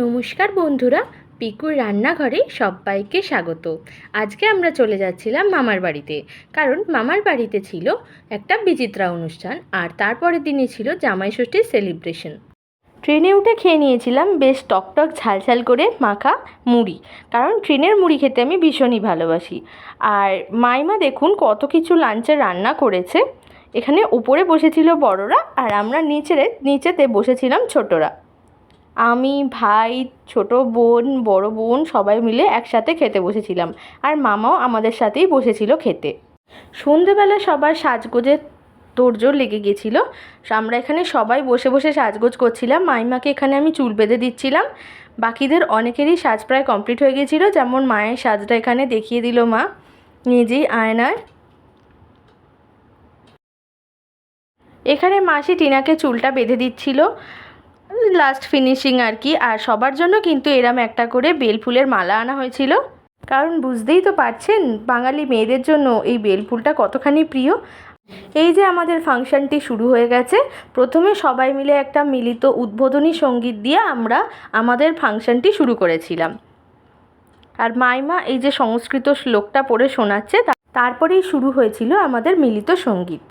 নমস্কার বন্ধুরা, পিকুর রান্নাঘরে সবাইকে স্বাগত। আজকে আমরা চলে যাচ্ছিলাম মামার বাড়িতে, কারণ মামার বাড়িতে ছিল একটা বিচিত্রা অনুষ্ঠান, আর তারপরের দিনই ছিল জামাই ষষ্ঠীর সেলিব্রেশন। ট্রেনে উঠে খেয়ে নিয়েছিলাম বেশ টকটক ঝালঝাল করে মাখা মুড়ি, কারণ ট্রেনের মুড়ি খেতে আমি ভীষণই ভালোবাসি। আর মাইমা দেখুন কত কিছু লাঞ্চে রান্না করেছে। এখানে উপরে বসেছিল বড়রা, আর আমরা নিচেতে বসেছিলাম ছোটরা। আমি, ভাই, ছোট বোন, বড় বোন সবাই মিলে একসাথে খেতে বসেছিলাম, আর মামাও আমাদের সাথেই বসেছিল খেতে। সন্ধেবেলা সবার সাজগোজের তোড়জোড় লেগে গেছিলো। আমরা এখানে সবাই বসে বসে সাজগোজ করছিলাম। মাইমাকে এখানে আমি চুল বেঁধে দিচ্ছিলাম। বাকিদের অনেকেরই সাজ প্রায় কমপ্লিট হয়ে গেছিলো, যেমন মায়ের সাজটা এখানে দেখিয়ে দিল মা নিজেই আয়নায়। এখানে মাসি টিনাকে চুলটা বেঁধে দিচ্ছিল, লাস্ট ফিনিশিং আর কি। আর সবার জন্য কিন্তু এরম একটা করে বেলফুলের মালা আনা হয়েছিল, কারণ বুঝতেই তো পারছেন বাঙালি মেয়েদের জন্য এই বেলফুলটা কতখানি প্রিয়। এই যে আমাদের ফাংশনটি শুরু হয়ে গেছে। প্রথমে সবাই মিলে একটা মিলিত উদ্বোধনী সঙ্গীত দিয়ে আমরা আমাদের ফাংশনটি শুরু করেছিলাম। আর মাইমা এই যে সংস্কৃত শ্লোকটা পড়ে শোনাচ্ছে, তারপরেই শুরু হয়েছিল আমাদের মিলিত সঙ্গীত।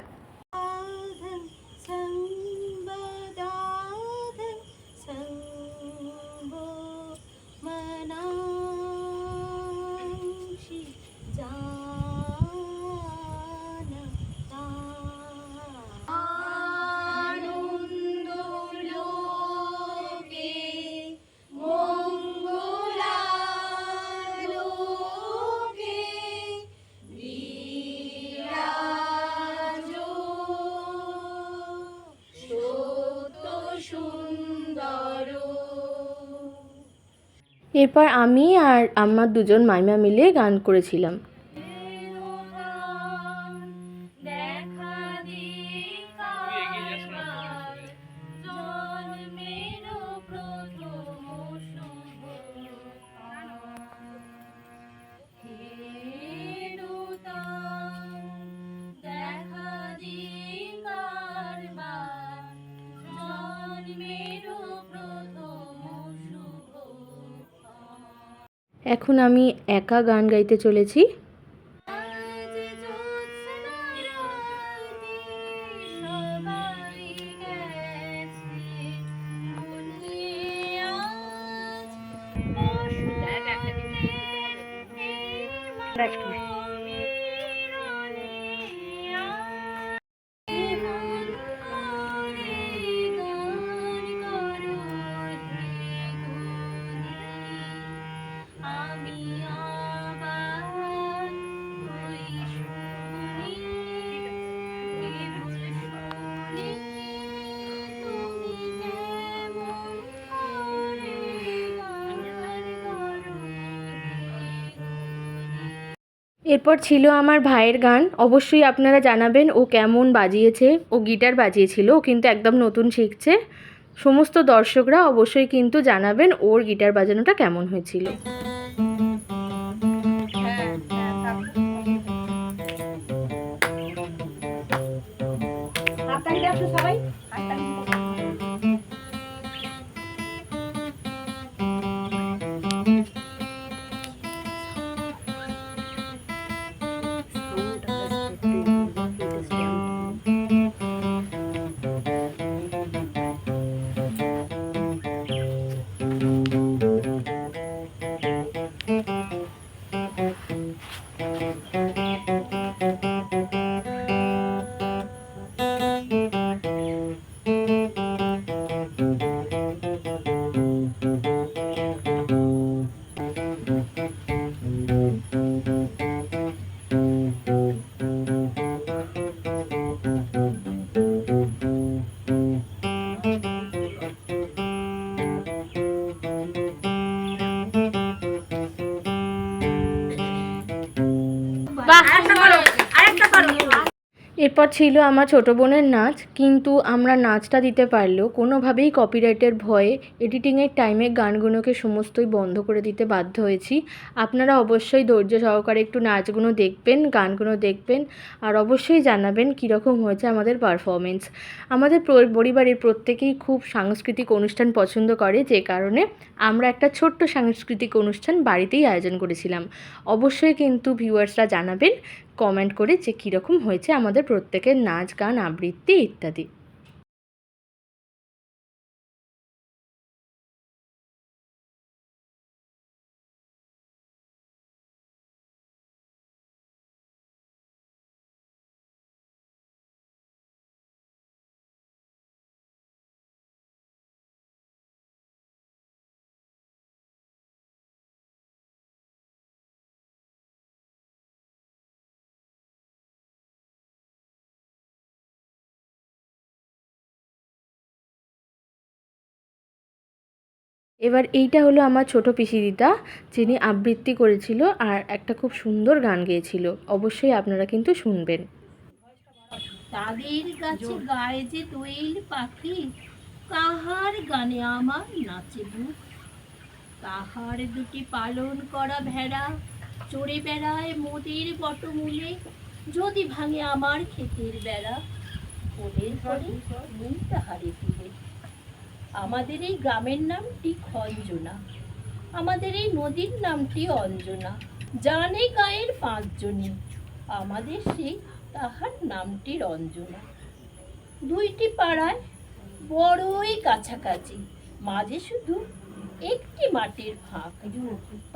এরপর আমি আর আমার দুজন মাইমা মিলে গান করেছিলাম। এখন আমি একা গান গাইতে চলেছি। এরপর ছিল আমার ভাইয়ের গান। অবশ্যই আপনারা জানাবেন ও কেমন বাজিয়েছে। ও গিটার বাজিয়েছিল, ও কিন্তু একদম নতুন শিখছে। সমস্ত দর্শকরা অবশ্যই কিন্তু জানাবেন ওর গিটার বাজানোটা কেমন হয়েছিল। সবাই এরপর ছিল আমার ছোটো বোনের নাচ, কিন্তু আমরা নাচটা দিতে পারলেও কোনোভাবেই কপিরাইটের ভয়ে এডিটিংয়ের টাইমে গানগুলোকে সমস্তই বন্ধ করে দিতে বাধ্য হয়েছি। আপনারা অবশ্যই ধৈর্য সহকারে একটু নাচগুলো দেখবেন, গানগুলো দেখবেন, আর অবশ্যই জানাবেন কীরকম হয়েছে আমাদের পারফরমেন্স। আমাদের পরিবারের প্রত্যেকেই খুব সাংস্কৃতিক অনুষ্ঠান পছন্দ করে, যে কারণে আমরা একটা ছোট্ট সাংস্কৃতিক অনুষ্ঠান বাড়িতেই আয়োজন করেছিলাম। অবশ্যই কিন্তু ভিউয়ার্সরা জানাবেন কমেন্ট করে যে কীরকম হয়েছে আমাদের প্রত্যেকের নাচ, গান, আবৃত্তি ইত্যাদি। এবার এইটা হলো আমার ছোটো পিসিদিদা, যিনি আবৃত্তি করেছিল আর একটা খুব সুন্দর গান গেয়েছিল। অবশ্যই আপনারা কিন্তু শুনবেন। তাদের কাছে গায়ে যে দোয়েল পাখি, কাহার গানে আমার নাচে বুক। তাহার দুটি পালন করা ভেড়া চড়ে বেড়ায় মোদের বটমূলে, যদি ভাঙে আমার ক্ষেতের বেড়া, ওদের পরে নেই তাহারে তুলে। আমাদের এই গ্রামের নামটি খঞ্জনা, আমাদের এই নদীর নামটি অঞ্জনা, জানে গায়ের পাঁচজনে, আমাদের সেই তাহার নামটি রঞ্জনা। দুইটি পাড়ায় বড়ই কাছাকাছি, মাঝে শুধু একটি মাটির ফাঁক।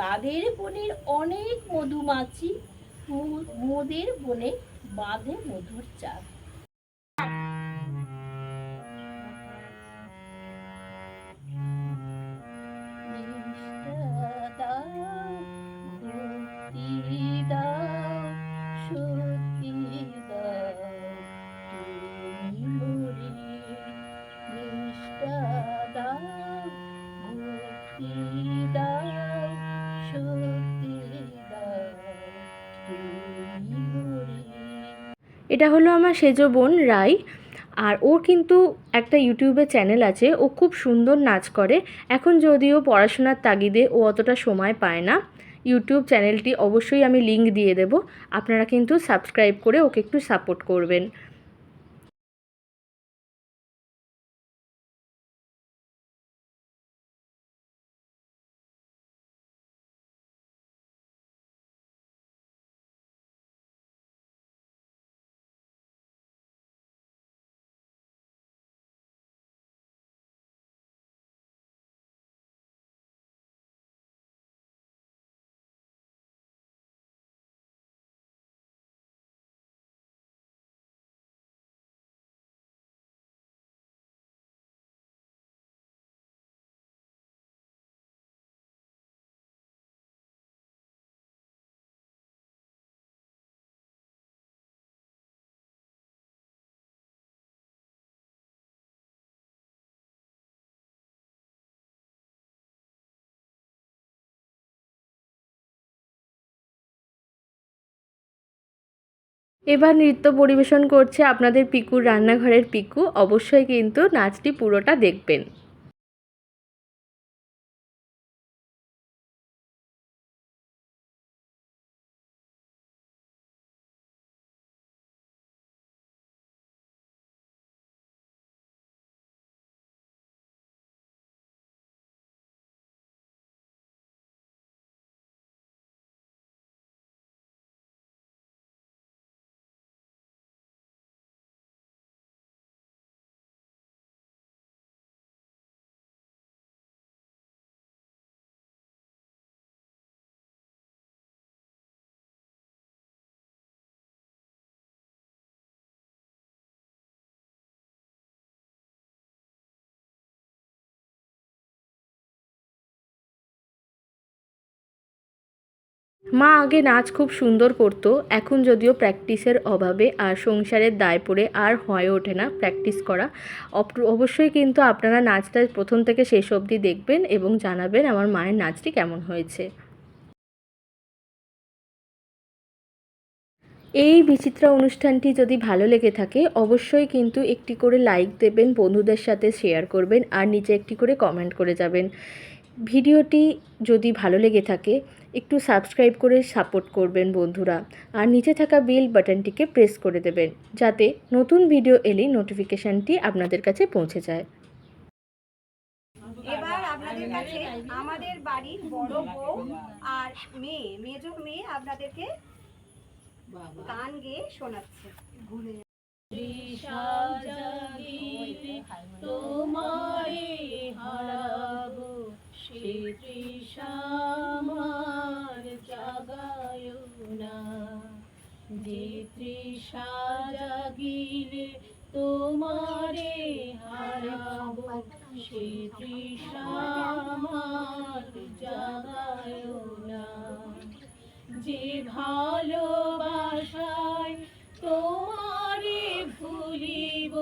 তাদের বনের অনেক মধুমাছি, মোদের বনে বাঁধে মধুর চাক। এটা হলো আমার সেজো বোন রাই, আর ওর কিন্তু একটা ইউটিউবে চ্যানেল আছে। ও খুব সুন্দর নাচ করে। এখন যদিও পড়াশোনার তাগিদে ও অতটা সময় পায় না। ইউটিউব চ্যানেলটি অবশ্যই আমি লিংক দিয়ে দেব, আপনারা কিন্তু সাবস্ক্রাইব করে ওকে একটু সাপোর্ট করবেন। এবার নৃত্য পরিবেশন করছে আপনাদের পিকুর রান্নাঘরের পিকু। অবশ্যই কিন্তু নাচটি পুরোটা দেখবেন। মা আগে নাচ খুব সুন্দর করতো, এখন যদিও প্র্যাকটিসের অভাবে আর সংসারের দায় পড়ে আর হয়ে ওঠে না প্র্যাকটিস করা। অবশ্যই কিন্তু আপনারা নাচটা প্রথম থেকে শেষ অবধি দেখবেন এবং জানাবেন আমার মায়ের নাচটি কেমন হয়েছে। এই বিচিত্রা অনুষ্ঠানটি যদি ভালো লেগে থাকে অবশ্যই কিন্তু একটি করে লাইক দেবেন, বন্ধুদের সাথে শেয়ার করবেন আর নিচে একটি করে কমেন্ট করে যাবেন। ভিডিওটি যদি ভালো লেগে থাকে একটু সাবস্ক্রাইব করে সাপোর্ট করবেন বন্ধুরা, আর নিচে থাকা বেল বাটনটিকে প্রেস করে দেবেন যাতে নতুন ভিডিও এলেই নোটিফিকেশানটি আপনাদের কাছে পৌঁছে যায়। এবার আপনাদের কাছে আমাদের বাড়ির বড় বউ আর মেজো মেয়ে আপনাদেরকে গান গেয়ে শোনাচ্ছে। তোমারে হারাবো সে তৃষা আমার জাগায় না, যে তৃষা জাগিলে তোমারে হারাবো সে তৃষা আমার জাগায় না, যে ভালোবাসায় তোমারে ভুলিব,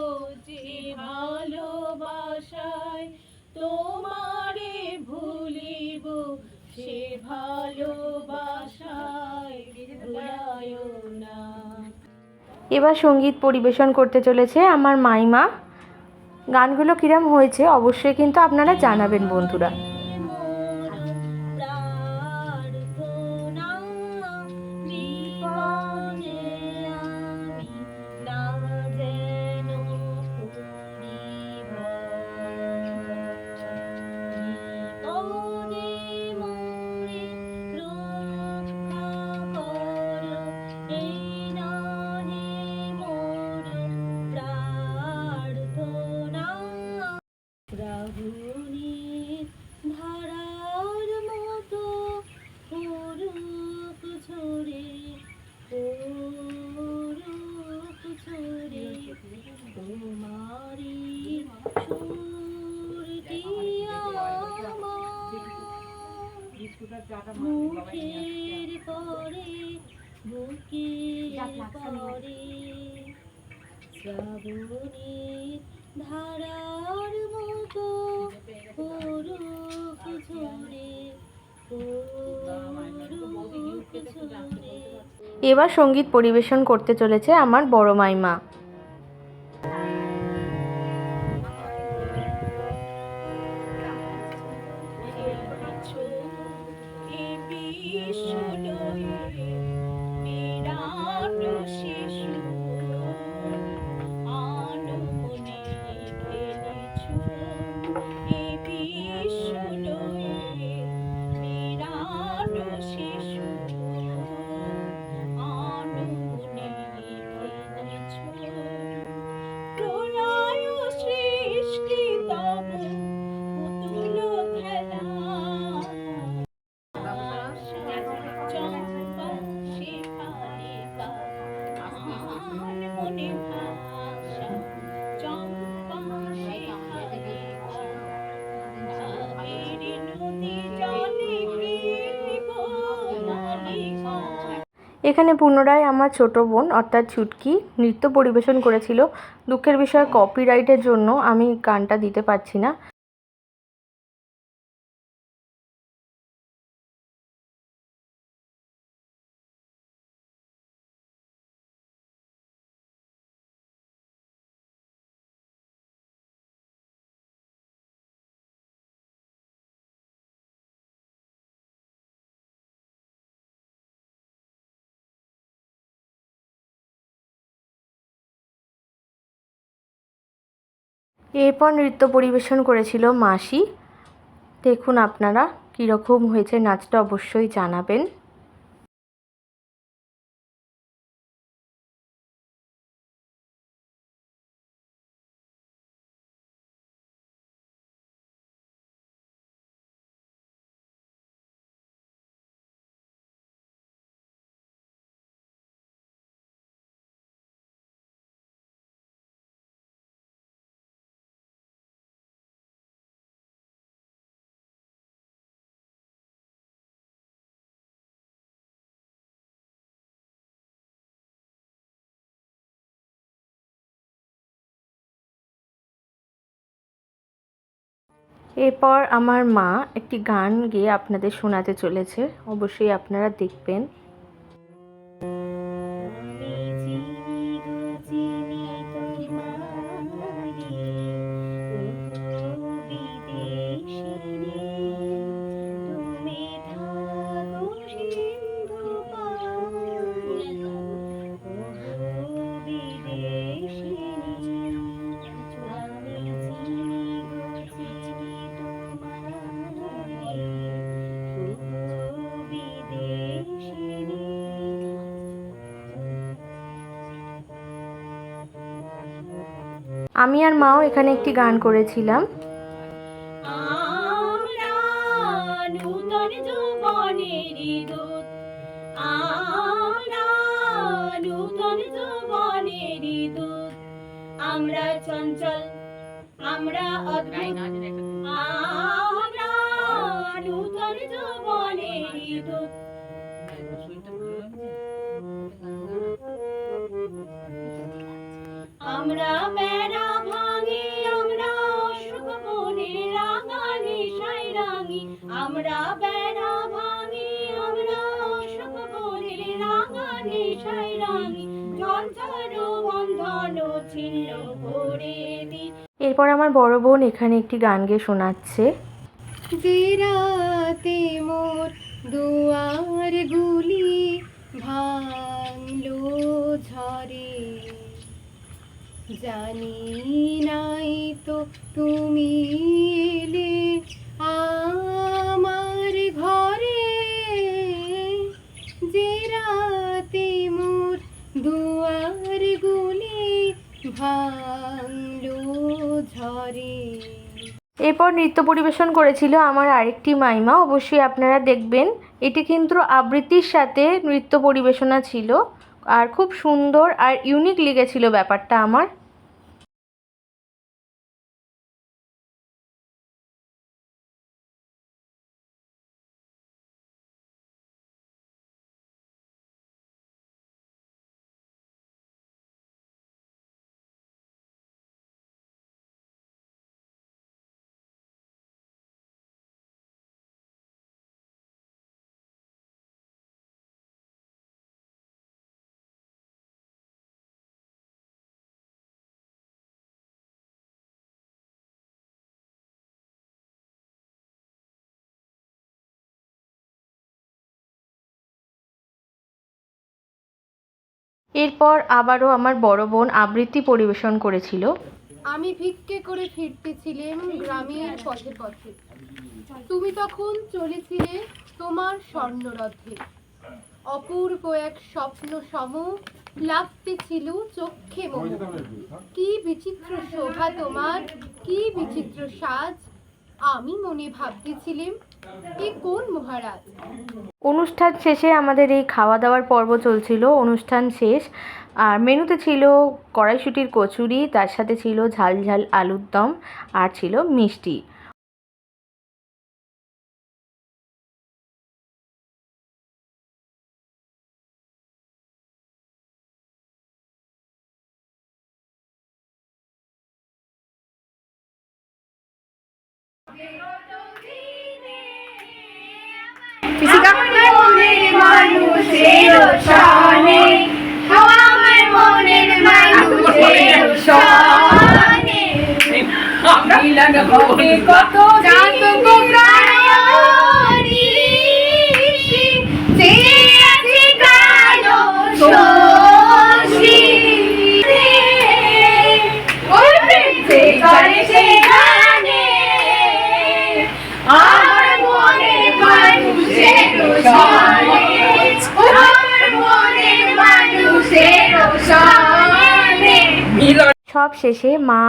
যে ভালোবাসায় তোমারে ভুলিব, সে ভালোবাসায় ভুলায় না। এবার সঙ্গীত পরিবেশন করতে চলেছে আমার মাইমা। গানগুলো কিরম হয়েছে অবশ্যই কিন্তু আপনারা জানাবেন বন্ধুরা। শ্রাবণীর ধারার মতো পরুক ঝরে, পরুক ঝরে তোমারি সুরটি আমার মুখের পরে বুকের পরে, শ্রাবণীর ধারার মতো পরুক ঝরে, পরুক ঝরে। এবার সঙ্গীত পরিবেশন করতে চলেছে আমার বড় মাইমা। এখানে পুনরায় আমার ছোট বোন অর্থাৎ ছুটকি নৃত্য পরিবেশন করেছিল। দুঃখের বিষয় কপিরাইটের জন্য আমি গানটা দিতে পারছি না। এরপর নৃত্য পরিবেশন করেছিল মাসি। দেখুন আপনারা কীরকম হয়েছে নাচটা অবশ্যই জানাবেন। এরপর আমার মা একটি গান গেয়ে আপনাদের শোনাতে চলেছে, অবশ্যই আপনারা দেখবেন। আমি আর মাও এখানে একটি গান করেছিলাম। আমরা নূতন যৌবনেরই দূত, আমরা নূতন যৌবনেরই দূত, আমরা চঞ্চল, আমরা অদ্ভুত, আমরা নূতন যৌবনেরই দূত। আমরা বেড়া ভাঙি, আমরা অশোক বনের রাঙা নেশায় রাঙি, আমরা বেড়া ভাঙি, আমরা অশোক বনের রাঙা নেশায় রাঙি, ঝঞ্ঝার বন্ধন ছিন্ন করে দি। এরপর আমার বড় বোন এখানে একটি গান গেয়ে শোনাচ্ছে। যে রাতে মোর দুয়ার গুলি ভাঙলো ঝরে, জানি নাই তো তুমি এলে আমার ঘরে। যে রাতে মোর দুয়ার গুলি ভাঙলো ঝরে। এরপর নৃত্য পরিবেশন করেছিল আমার আরেকটি মাইমা, অবশ্যই আপনারা দেখবেন। এটি কিন্তু আবৃত্তির সাথে নৃত্য পরিবেশনা ছিল, আর খুব সুন্দর আর ইউনিক লেগেছিল ব্যাপারটা আমার। এরপর আবারও আমার বড় বোন আবৃত্তি পরিবেশন করেছিল। আমি ভিক্ষে করে ফিরতেছিলাম গ্রামের পথে পথে, তুমি তখন চলেছিলে তোমার স্বর্ণরথে। অপূর্ব এক স্বপ্ন সম লাগতেছিল চক্ষে মোহ। কি বিচিত্র শোভা তোমার, কি বিচিত্র সাজ, আমি মনে ভাবতেছিলাম এ কোন মহারাজ। অনুষ্ঠান শেষে আমাদের এই খাওয়া দাওয়ার পর্ব চলছিল। অনুষ্ঠান শেষ, আর মেনুতে ছিল কড়াইশুঁটির কচুরি, তার সাথে ছিল ঝাল ঝাল আলুর দম, আর ছিল মিষ্টি। সব শেষে মা,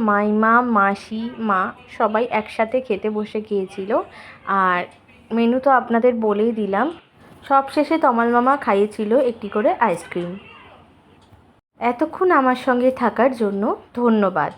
মাইমা, মাসি, মা সবাই একসাথে খেতে বসে গিয়েছিল। আর মেনু তো আপনাদের বলেই দিলাম। সব শেষে তমাল মামা খাইয়েছিল একটি করে আইসক্রিম। এতক্ষণ আমার সঙ্গে থাকার জন্য ধন্যবাদ।